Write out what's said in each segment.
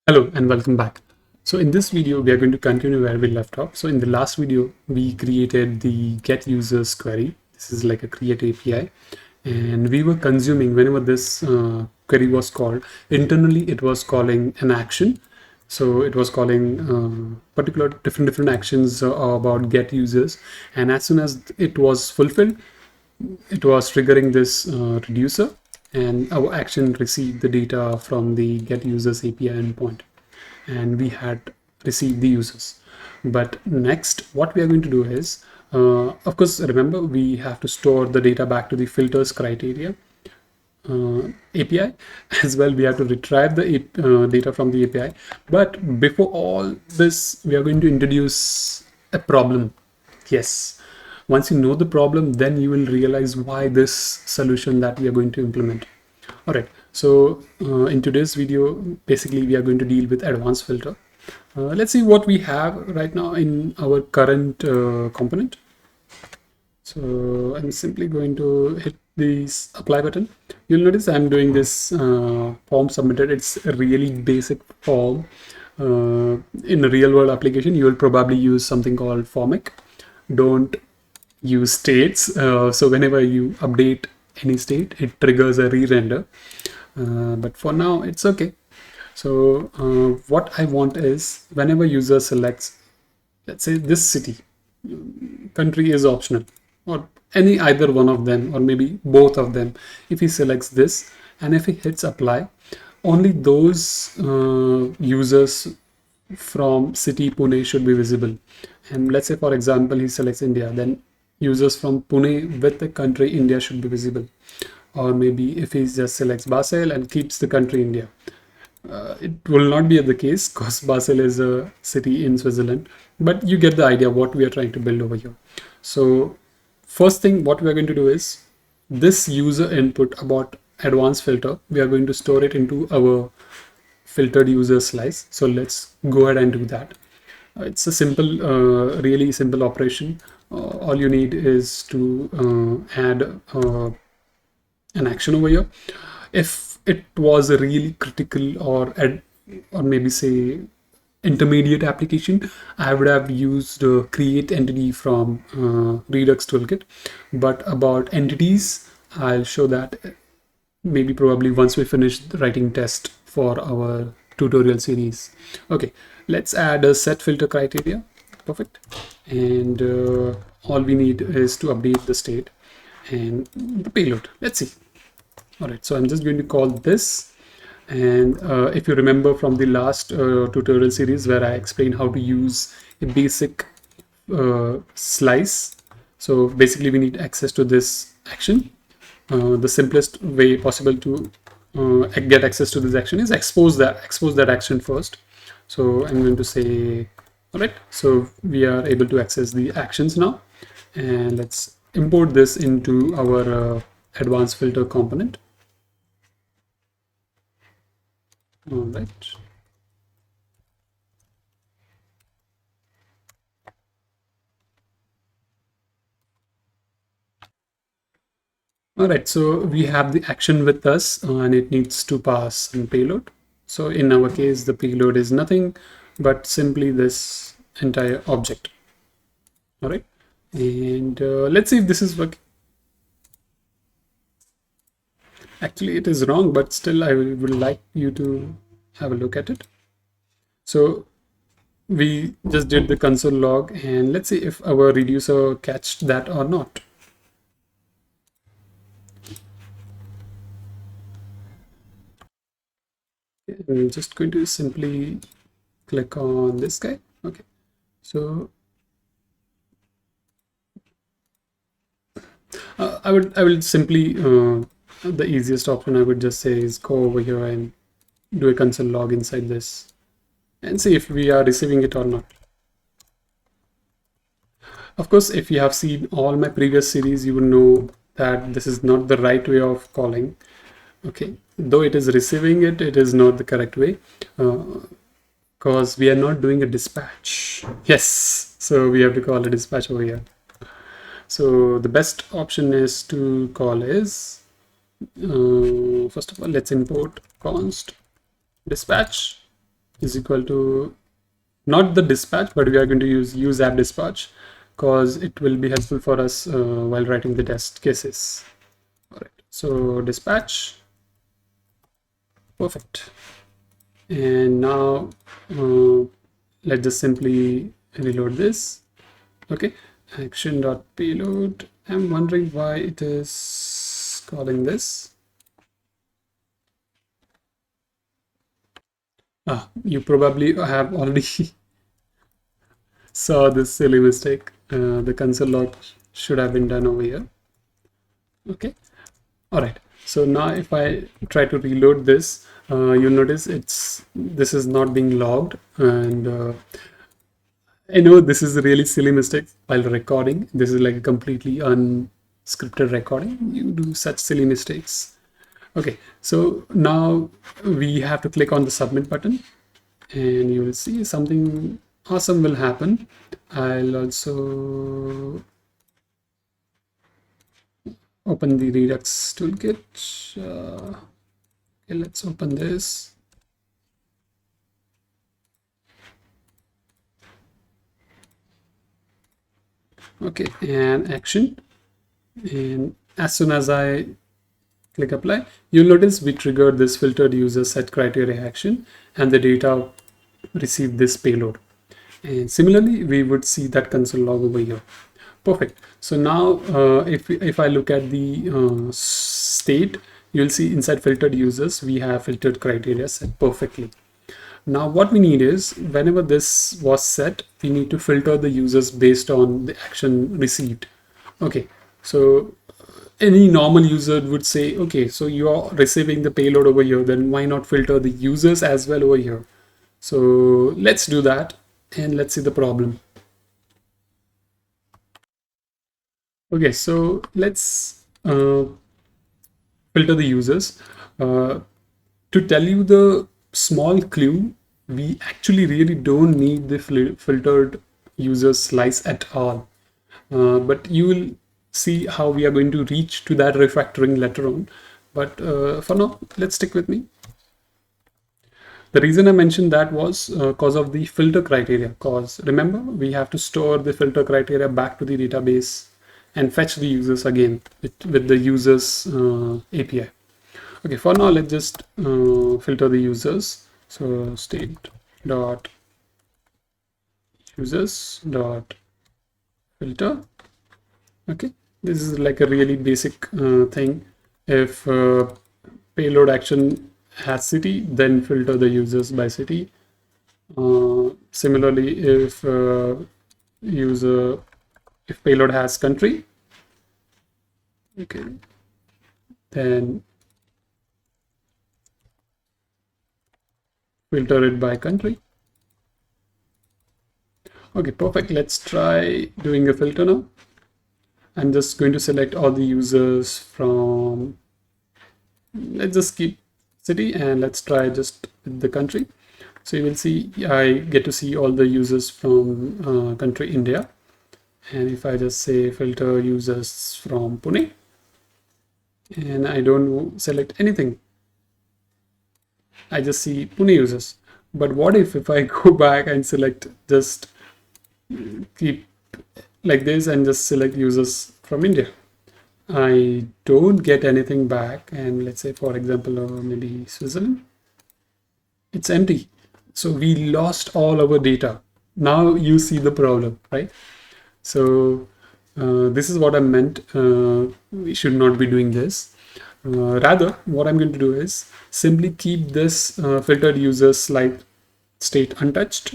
Hello and welcome back. So in this video, we are going to continue where we left off. So in the last video, we created the get users query. This is like a create API. And we were consuming whenever this query was called, internally it was calling an action. So it was calling particular different actions about get users. And as soon as it was fulfilled, it was triggering this reducer, and our action received the data from the get users API endpoint, and we had received the users. But next, what we are going to do is, of course, remember we have to store the data back to the filters criteria API. As well, we have to retrieve the data from the API. But before all this, we are going to introduce a problem. Yes, once you know the problem, then you will realize why this solution that we are going to implement. All right, so in today's video, basically we are going to deal with advanced filter. Let's see what we have right now in our current component. So I'm simply going to hit this apply button. You'll notice I'm doing this form submitted. It's a really basic form. In a real world application, you will probably use something called formic. Don't use states. So whenever you update any state, it triggers a re-render. But for now, it's okay. So what I want is whenever user selects, let's say this city, country is optional, or any either one of them, or maybe both of them. If he selects this and if he hits apply, only those users from city Pune should be visible. And let's say, for example, he selects India, then users from Pune with the country India should be visible. Or maybe if he just selects Basel and keeps the country India. It will not be the case because Basel is a city in Switzerland, but you get the idea what we are trying to build over here. So first thing what we are going to do is this user input about advanced filter, we are going to store it into our filtered user slice. So let's go ahead and do that. It's a simple, really simple operation. All you need is to add an action over here. If it was a really critical or maybe say intermediate application, I would have used create entity from Redux Toolkit. But about entities, I'll show that maybe probably once we finish writing test for our tutorial series. Okay, let's add a set filter criteria. Perfect. And all we need is to update the state and the payload. Let's see. All right, so I'm just going to call this. And if you remember from the last tutorial series where I explained how to use a basic slice. So basically we need access to this action. The simplest way possible to get access to this action is expose that action first. So I'm going to say, all right, so we are able to access the actions now. And let's import this into our advanced filter component. All right. All right, so we have the action with us and it needs to pass some payload. So in our case, the payload is nothing but simply this entire object. All right, and let's see if this is working. Actually, it is wrong, but still I would like you to have a look at it. So we just did the console log and let's see if our reducer catched that or not. I'm just going to simply click on this guy. Okay, so I will simply the easiest option I would just say is go over here and do a console log inside this and see if we are receiving it or not. Of course, if you have seen all my previous series, you will know that this is not the right way of calling. Okay, though it is receiving it, it is not the correct way because we are not doing a dispatch. Yes, so we have to call a dispatch over here. So the best option is to call is first of all, let's import const dispatch is equal to not the dispatch, but we are going to use app dispatch because it will be helpful for us while writing the test cases. All right, so dispatch, perfect. And now let's just simply reload this. Okay, action.payload. I'm wondering why it is calling this. You probably have already saw this silly mistake. The console log should have been done over here. Okay, all right. So now if I try to reload this, you'll notice this is not being logged, and I know this is a really silly mistake while recording. This is like a completely unscripted recording. You do such silly mistakes. Okay, so now we have to click on the submit button, and you will see something awesome will happen. I'll also open the Redux Toolkit. Okay, let's open this. Okay, and action. And as soon as I click apply, you'll notice we triggered this filtered user set criteria action, and the data received this payload. And similarly, we would see that console log over here. Perfect. So now if I look at the state, you'll see inside filtered users, we have filtered criteria set perfectly. Now what we need is, whenever this was set, we need to filter the users based on the action received. Okay, so any normal user would say, okay, so you're receiving the payload over here, then why not filter the users as well over here? So let's do that, and let's see the problem. Okay, so let's filter the users. To tell you the small clue, we actually really don't need the filtered user slice at all. But you will see how we are going to reach to that refactoring later on. But for now, let's stick with me. The reason I mentioned that was because of the filter criteria. Because remember, we have to store the filter criteria back to the database and fetch the users again with the users API. Okay, for now, let's just filter the users. So state dot users dot filter. Okay, this is like a really basic thing. If payload action has city, then filter the users by city. Similarly, if payload has country, okay, then filter it by country. Okay, perfect. Let's try doing a filter now. I'm just going to select all the users from, let's just keep city, and let's try just the country. So you will see I get to see all the users from country India. And if I just say filter users from Pune, and I don't select anything, I just see Pune users. But what if I go back and select, just keep like this and just select users from India? I don't get anything back. And let's say, for example, maybe Switzerland, it's empty. So we lost all our data. Now you see the problem, right? So this is what I meant. We should not be doing this. Rather, what I'm going to do is simply keep this filtered user slide state untouched,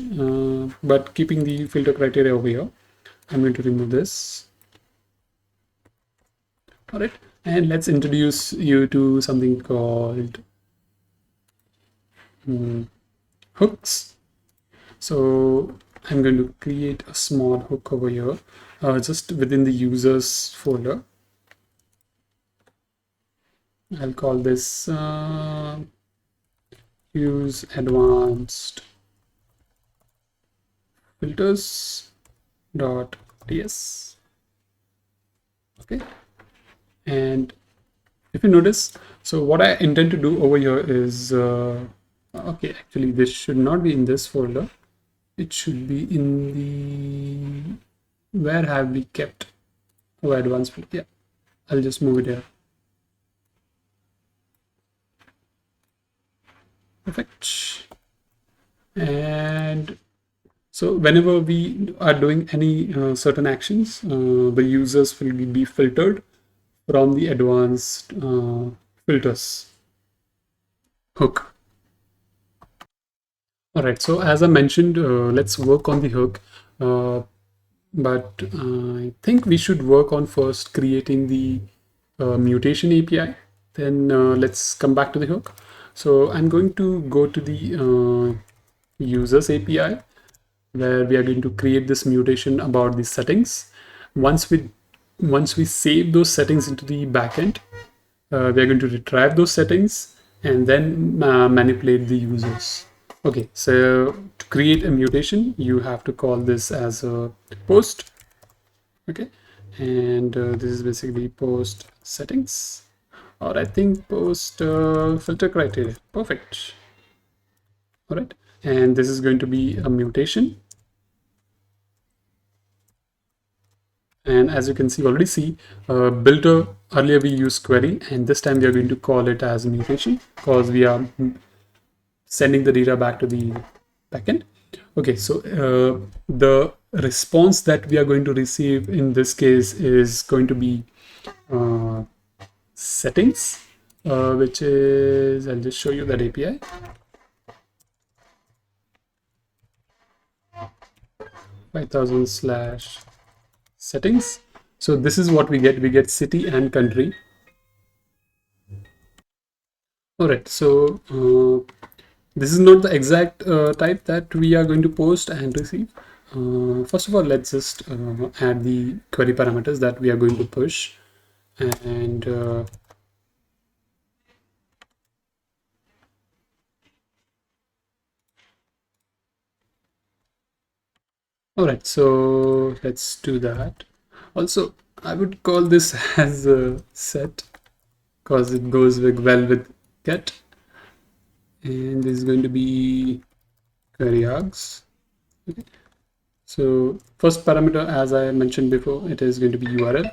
but keeping the filter criteria over here. I'm going to remove this. All right, and let's introduce you to something called hooks. So I'm going to create a small hook over here, just within the users folder. I'll call this use advanced filters.ts. Okay, and if you notice, so what I intend to do over here is Okay, actually this should not be in this folder. It should be in the, where have we kept our advanced folder? Yeah, I'll just move it here. Perfect. And so whenever we are doing any certain actions, the users will be filtered from the advanced filters hook. All right, so as I mentioned, let's work on the hook. But I think we should work on first creating the mutation API. Then let's come back to the hook. So I'm going to go to the users API, where we are going to create this mutation about the settings. Once we save those settings into the backend, we are going to retrieve those settings and then manipulate the users. Okay, so to create a mutation, you have to call this as a post. Okay, and this is basically post settings, or I think post filter criteria. Perfect. All right, and this is going to be a mutation. And as you can see, already see, builder, earlier we used query, and this time we are going to call it as mutation because we are sending the data back to the backend. Okay, so the response that we are going to receive in this case is going to be settings, which is, I'll just show you that API. /settings. So this is what we get. We get city and country. All right, so this is not the exact type that we are going to post and receive. First of all, let's just add the query parameters that we are going to push. And all right, so let's do that. Also, I would call this as a set because it goes well with get. And this is going to be query args. Okay. So first parameter, as I mentioned before, it is going to be URL,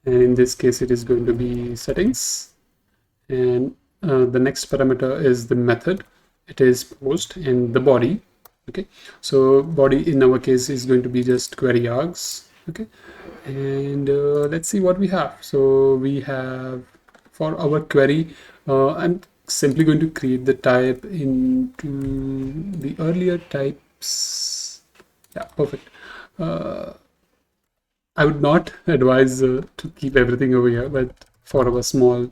and in this case it is going to be settings. And the next parameter is the method. It is post, and the body. Okay, so body in our case is going to be just query args. Okay, and let's see what we have. So we have, for our query, I'm simply going to create the type into the earlier types. Yeah, perfect. I would not advise to keep everything over here, but for our small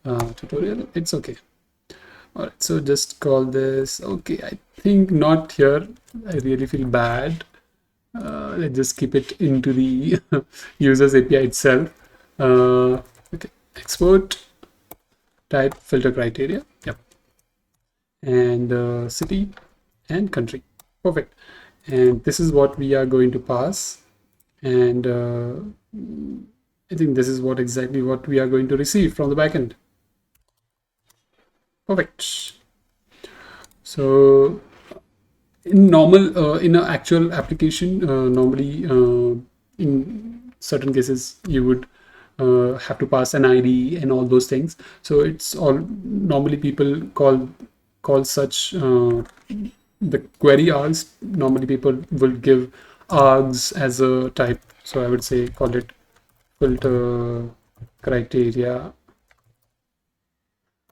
tutorial, it's okay. All right, so just call this. Okay, I think not here. I really feel bad. Let's just keep it into the users API itself. Okay, export type filter criteria. Yep, and city and country. Perfect. And this is what we are going to pass. And I think this is exactly what we are going to receive from the backend. Perfect. So in normal, in an actual application, normally in certain cases you would have to pass an ID and all those things. So it's all, normally people call such the query args. Normally people will give args as a type. So I would say call it filter criteria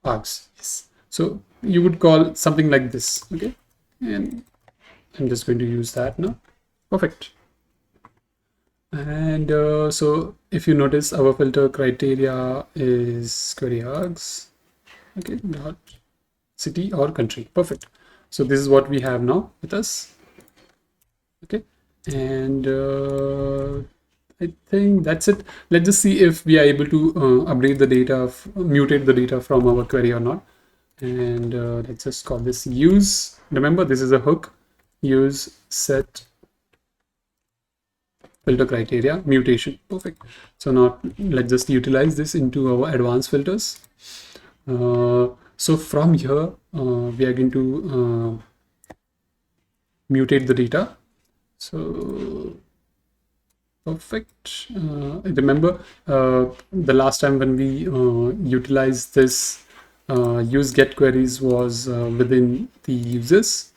args. Yes. So you would call something like this. Okay, and I'm just going to use that now. Perfect. And so if you notice, our filter criteria is query args. Okay, not city or country. Perfect. So this is what we have now with us. Okay, and I think that's it. Let's just see if we are able to update the data, mutate the data from our query or not. And let's just call this use. Remember, this is a hook. Use set filter criteria mutation. Perfect. So now let's just utilize this into our advanced filters. So from here, we are going to mutate the data. So perfect. Remember the last time when we utilized this use get queries was within the users.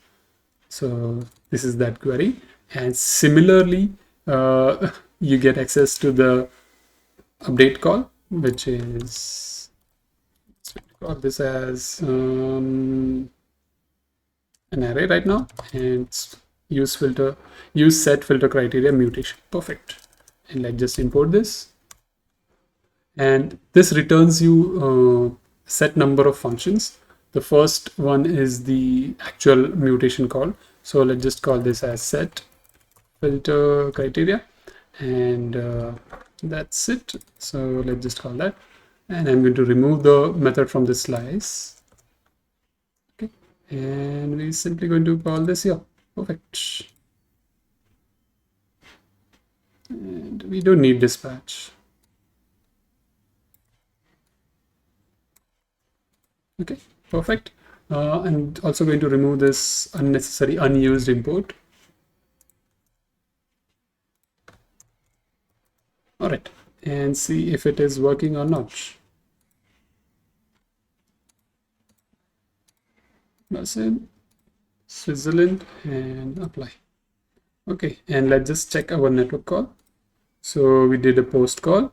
So this is that query, and similarly you get access to the update call, which is, let's call this as an array right now, and use set filter criteria mutation. Perfect. And let's just import this, and this returns you set number of functions. The first one is the actual mutation call, so let's just call this as set filter criteria, and that's it. So let's just call that, and I'm going to remove the method from the slice. Okay, and we're simply going to call this here. Perfect. And we don't need dispatch. Okay, perfect. I'm also going to remove this unnecessary unused import. All right, and see if it is working or not. Listen, Switzerland, and apply. Okay, and let's just check our network call. So we did a post call,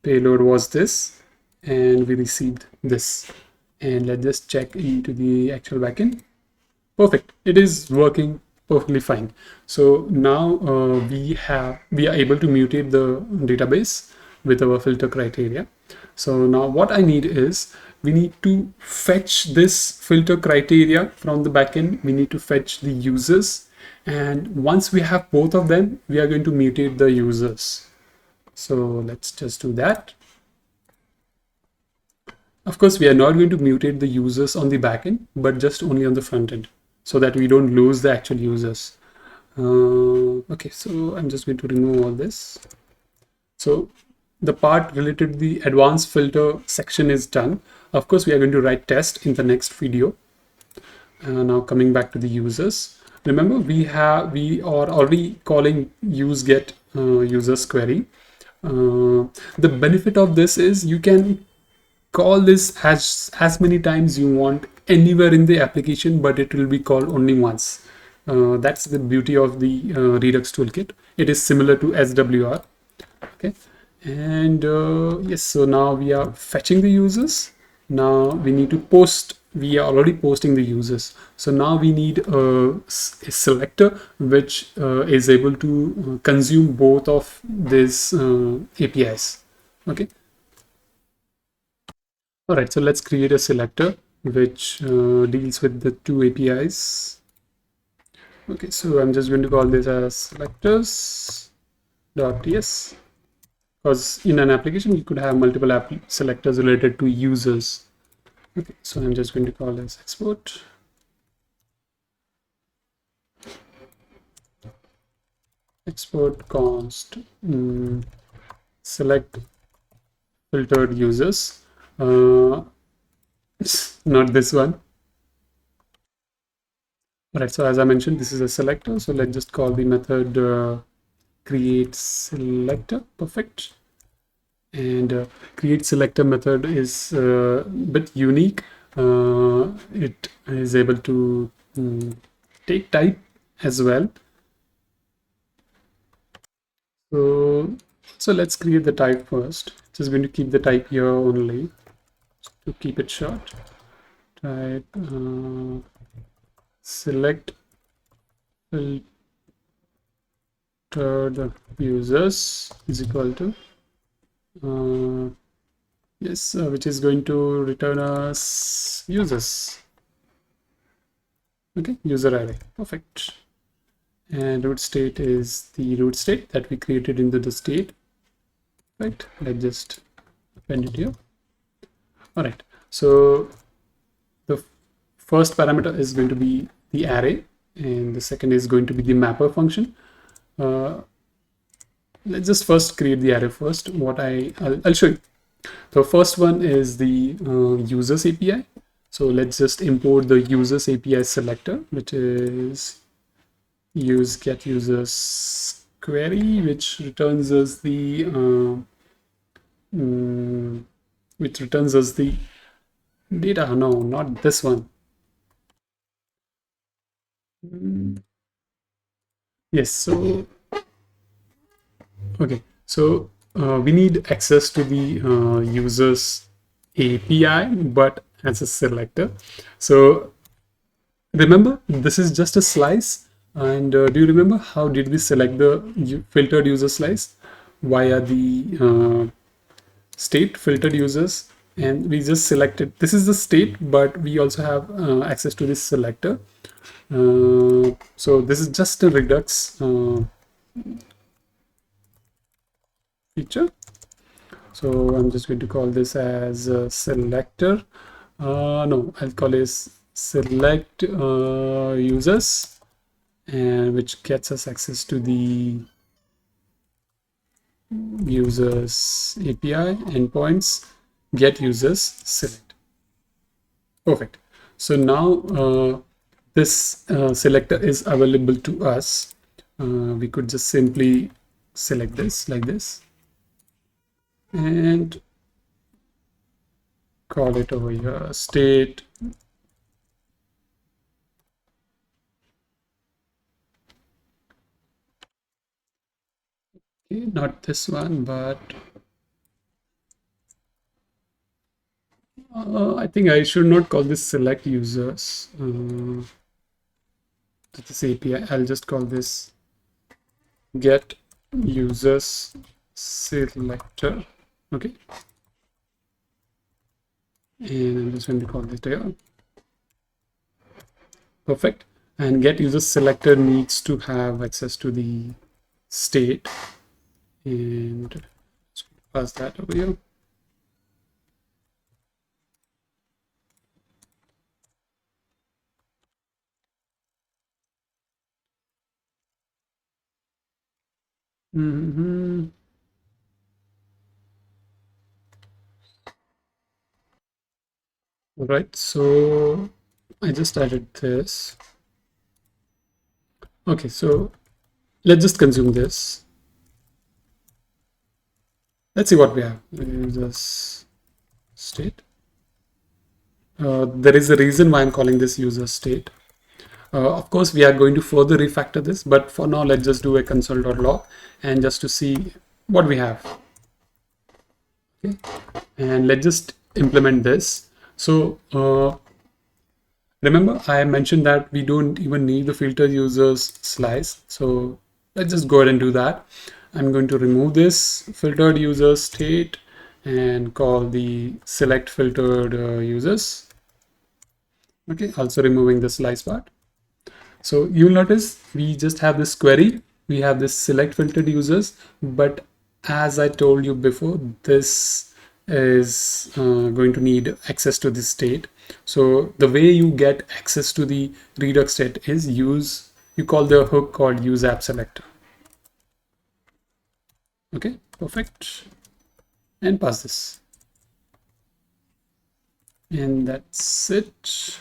payload was this, and we received this. And let's just check into the actual backend. Perfect, it is working perfectly fine. So now we are able to mutate the database with our filter criteria. So now what I need is, we need to fetch this filter criteria from the backend. We need to fetch the users, and once we have both of them, we are going to mutate the users. So let's just do that. Of course, we are not going to mutate the users on the backend, but just only on the front end, so that we don't lose the actual users. Okay, so I'm just going to remove all this. So the part related to the advanced filter section is done. Of course, we are going to write test in the next video. Now coming back to the users, remember we are already calling useGet users query. The benefit of this is you can call this as many times you want anywhere in the application, but it will be called only once. That's the beauty of the Redux Toolkit. It is similar to SWR. Okay, and yes, so now we are fetching the users. Now we need to post. We are already posting the users, so now we need a selector which is able to consume both of these APIs. Okay, all right, so let's create a selector which deals with the two APIs. Okay, so I'm just going to call this as selectors.ts, because in an application you could have multiple selectors related to users. Okay, so I'm just going to call this export const select filtered users, not this one. All right, so as I mentioned, this is a selector, so let's just call the method createSelector. Perfect. And createSelector method is a bit unique. It is able to take type as well. So let's create the type first. Just going to keep the type here only to keep it short. Type select filtered users is equal to which is going to return us users. Okay, user array. Perfect. And root state is the root state that we created into the state. Right, let's just append it here. All right, so the first parameter is going to be the array, and the second is going to be the mapper function. Let's just first create the array first. I'll show you. The first one is the users API. So let's just import the users API selector, which is use get users query, which returns us the which returns us the data. No, not this one. Yes. So okay. So we need access to the users API, but as a selector. So remember, this is just a slice. And do you remember how did we select the filtered user slice via the state filtered users? And we just selected, this is the state, but we also have access to this selector. So this is just a Redux feature. So I'm just going to call this as a selector. No, I'll call this select users, and which gets us access to the users API endpoints, get users select. Perfect. So now this selector is available to us. We could just simply select this like this and call it over here state. Okay, not this one, but I think I should not call this select users to this API. I'll just call this get users selector. Okay, and I'm just going to call this here. Perfect. And get users selector needs to have access to the state, and pass that over here. All right, so I just added this. Okay, so let's just consume this. Let's see what we have. Users state. There is a reason why I'm calling this user state. Of course, we are going to further refactor this, but for now, let's just do a console.log and just to see what we have. Okay, and let's just implement this. So remember, I mentioned that we don't even need the filter users slice. So let's just go ahead and do that. I'm going to remove this filtered user state and call the select filtered users. Okay, also removing the slice part. So you'll notice we just have this query. We have this select filtered users, but as I told you before, this is going to need access to this state. So the way you get access to the Redux state is you call the hook called usAppSelector. Okay, perfect. And pass this. And that's it.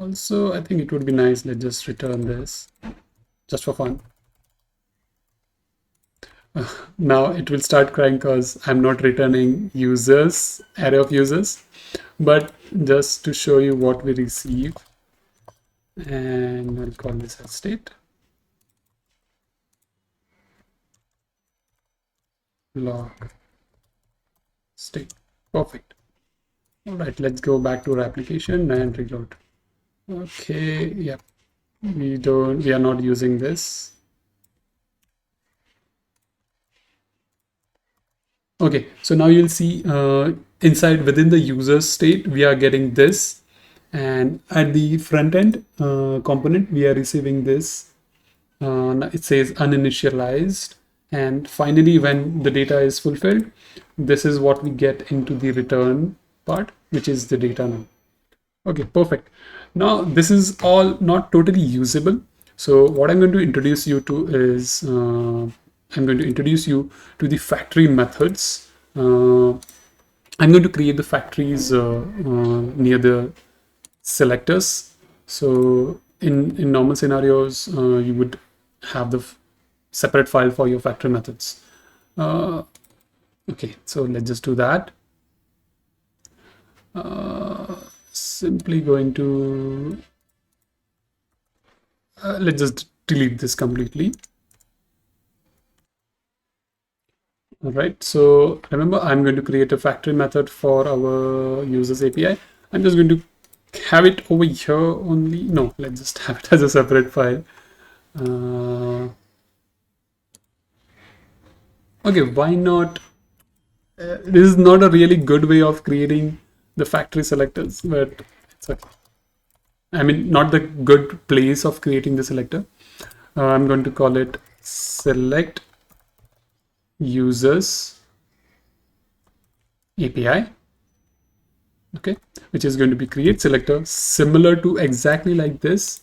Also, I think it would be nice, let's just return this just for fun. Now it will start crying because I'm not returning users, array of users, but just to show you what we receive, and I'll call this as state log state. Perfect. All right, let's go back to our application and reload. Okay, yep, we are not using this. Okay, so now you'll see inside within the user state, we are getting this, and at the front end component, we are receiving this. It says uninitialized, and finally, when the data is fulfilled, this is what we get into the return part, which is the data now. Okay, perfect. Now this is all not totally usable. So what I'm going to introduce you to is I'm going to introduce you to the factory methods I'm going to create the factories near the selectors. So in normal scenarios, you would have the separate file for your factory methods. Okay, so let's just do that. Simply going to let's just delete this completely. All right, so remember, I'm going to create a factory method for our users API. I'm just going to have it over here only. No, let's just have it as a separate file. Okay, why not? This is not a really good way of creating the factory selectors, but it's okay. I mean, not the good place of creating the selector. I'm going to call it select users API, okay, which is going to be create selector similar to exactly like this.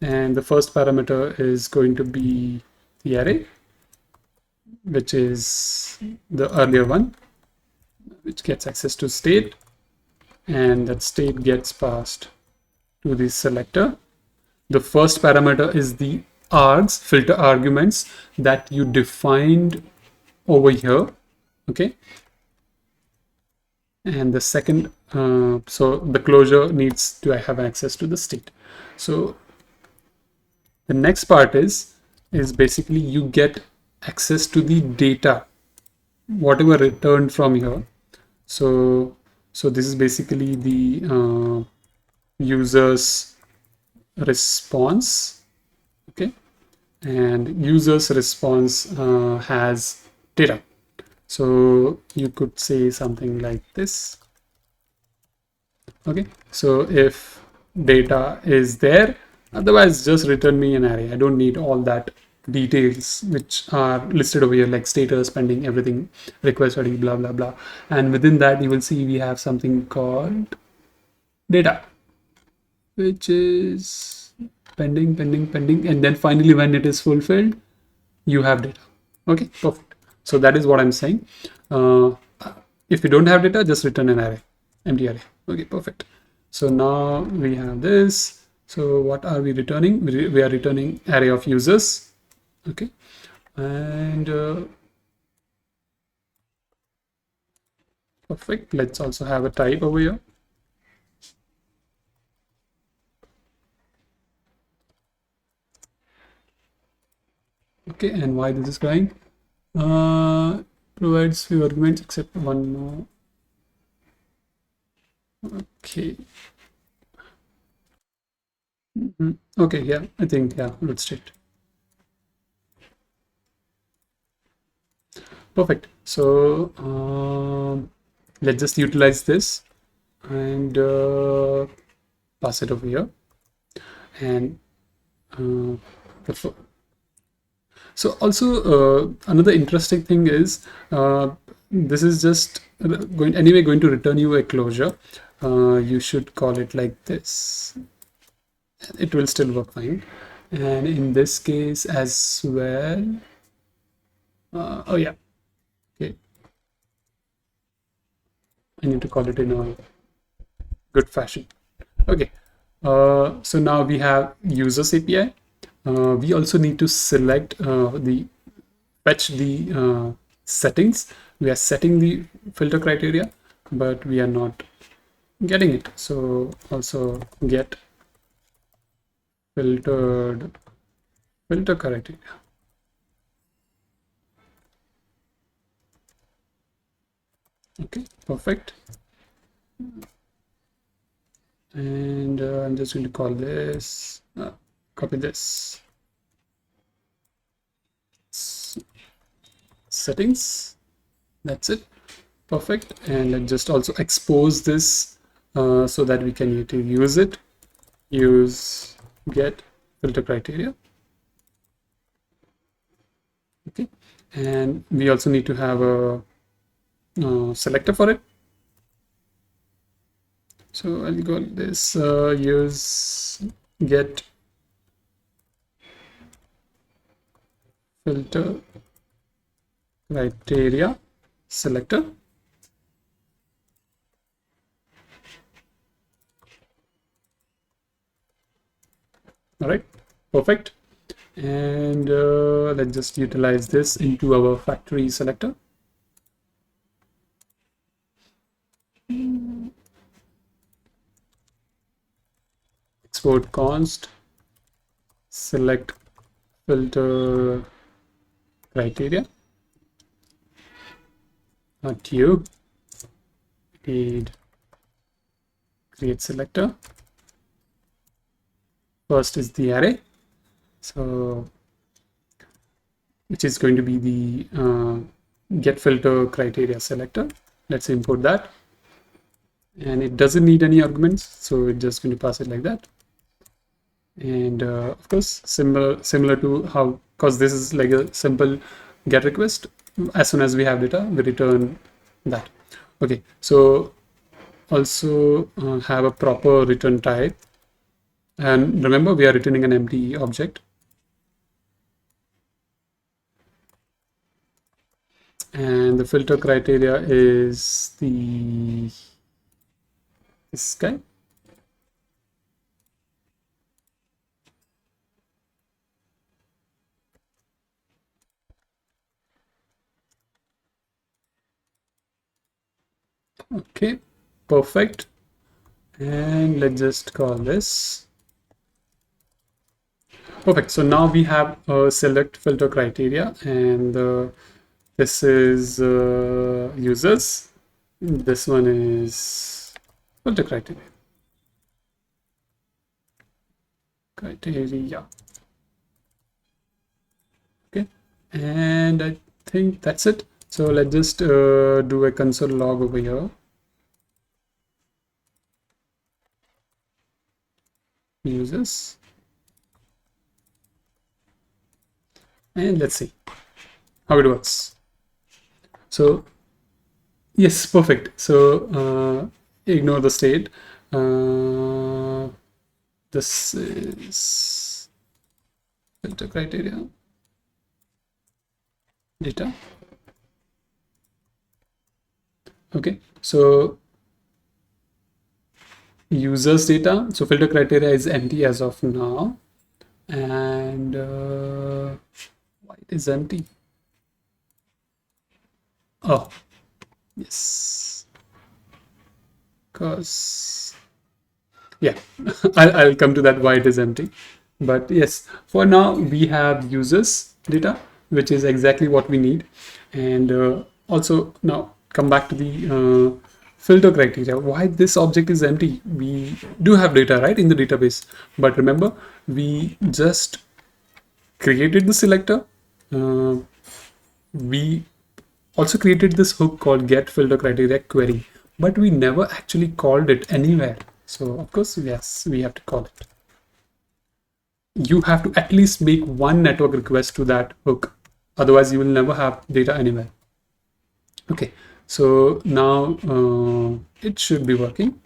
And the first parameter is going to be the array, which is the earlier one, which gets access to state, and that state gets passed to the selector. The first parameter is the args, filter arguments that you defined over here, okay. And the second, so the closure needs to have access to the state. So the next part is basically you get access to the data, whatever returned from here. So this is basically the users response, okay, and users response has data. So you could say something like this, okay. So if data is there, otherwise just return me an array. I don't need all that details which are listed over here, like status, pending, everything, request ID, blah blah blah. And within that you will see we have something called data, which is pending, pending, pending, and then finally when it is fulfilled, you have data. Okay, perfect. So that is what I'm saying. uh, if you don't have data, just return an array, empty array. Okay, perfect. So now we have this. So what are we returning? We are returning array of users, okay. And perfect, let's also have a type over here. Okay, and why this is crying? Provides few arguments except one more. Okay. Okay, yeah, I think, yeah, root state. Perfect. So let's just utilize this and pass it over here. And so also another interesting thing is this is just going to return you a closure. You should call it like this. It will still work fine. And in this case as well, oh yeah, okay, I need to call it in a good fashion. Okay, so now we have users API. We also need to select the fetch the settings. We are setting the filter criteria, but we are not getting it. So also get filter criteria. Okay, perfect. And I'm just going to call this, copy this, settings. That's it. Perfect. And let's just also expose this so that we can use it. Use get filter criteria. Okay. And we also need to have a selector for it. So I'll go this use get filter criteria selector. All right, perfect. And let's just utilize this into our factory selector. Export const select filter criteria, not you, need create selector. First is the array, so which is going to be the get filter criteria selector. Let's import that, and it doesn't need any arguments, so it's just going to pass it like that. And of course, similar to how, because this is like a simple get request, as soon as we have data we return that. Okay, so also have a proper return type, and remember we are returning an empty object. And the filter criteria is this guy. Okay, perfect. And let's just call this. Perfect. So now we have a select filter criteria, and this is users. This one is filter criteria. Okay, and I think that's it. So let's just do a console log over here. Users, and let's see how it works. So yes, perfect. So ignore the state. This is filter criteria data. Okay, so users data, so filter criteria is empty as of now, and why it is empty? Oh yes, because yeah, I'll come to that why it is empty. But yes, for now we have users data, which is exactly what we need. And also now come back to the filter criteria. Why this object is empty? We do have data, right, in the database, but remember we just created the selector. We also created this hook called get filter criteria query, but we never actually called it anywhere. So of course, yes, we have to call it. You have to at least make one network request to that hook, otherwise you will never have data anywhere. Okay, so now it should be working.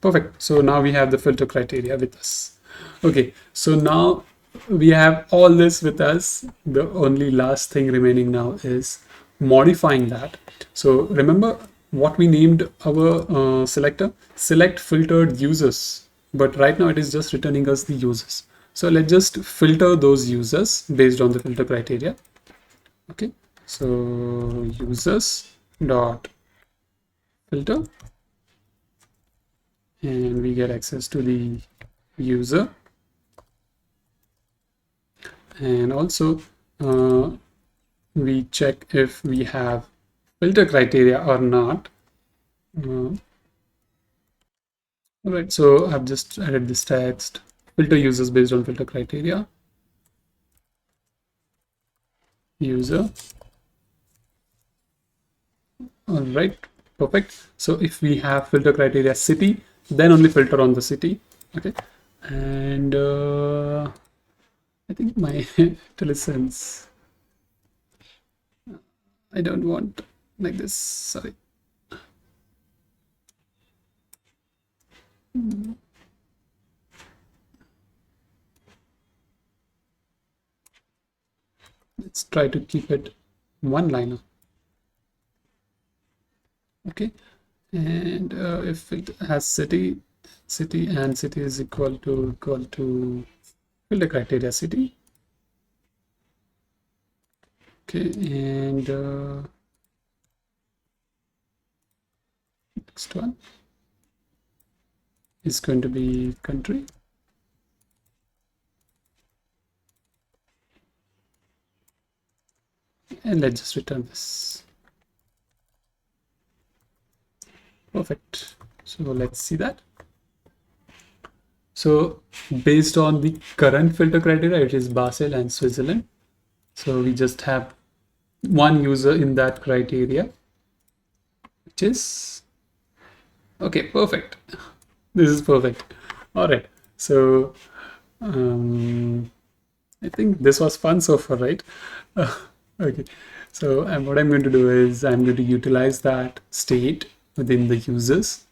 Perfect. So now we have the filter criteria with us. Okay, so now we have all this with us. The only last thing remaining now is modifying that. So remember what we named our selector? Select filtered users. But right now it is just returning us the users. So let's just filter those users based on the filter criteria. Okay, so users dot filter, and we get access to the user, and also we check if we have filter criteria or not. All right, so I've just added this text: filter users based on filter criteria, user. All right, perfect. So if we have filter criteria city, then only filter on the city. Okay, and I think my IntelliSense, I don't want like this, sorry. Let's try to keep it one liner. Okay, and if it has city and city is equal to filter criteria city. Okay, and next one is going to be country. And let's just return this. Perfect. So let's see that. So based on the current filter criteria, it is Basel and Switzerland. So we just have one user in that criteria, which is okay. Perfect. This is perfect. All right. So I think this was fun so far, right? Okay. So what I'm going to do is I'm going to utilize that state within the users.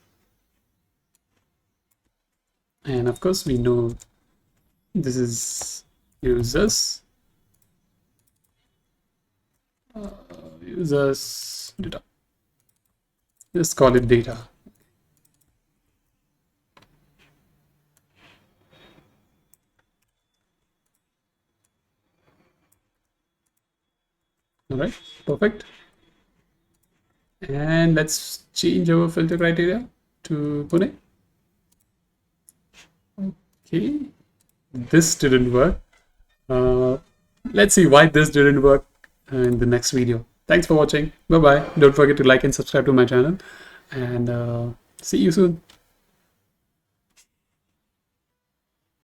And of course, we know this is users. Users data. Just call it data. All right, perfect. And let's change our filter criteria to Pune. Okay, this didn't work. Let's see why this didn't work in the next video. Thanks for watching. Bye bye. Don't forget to like and subscribe to my channel, and see you soon.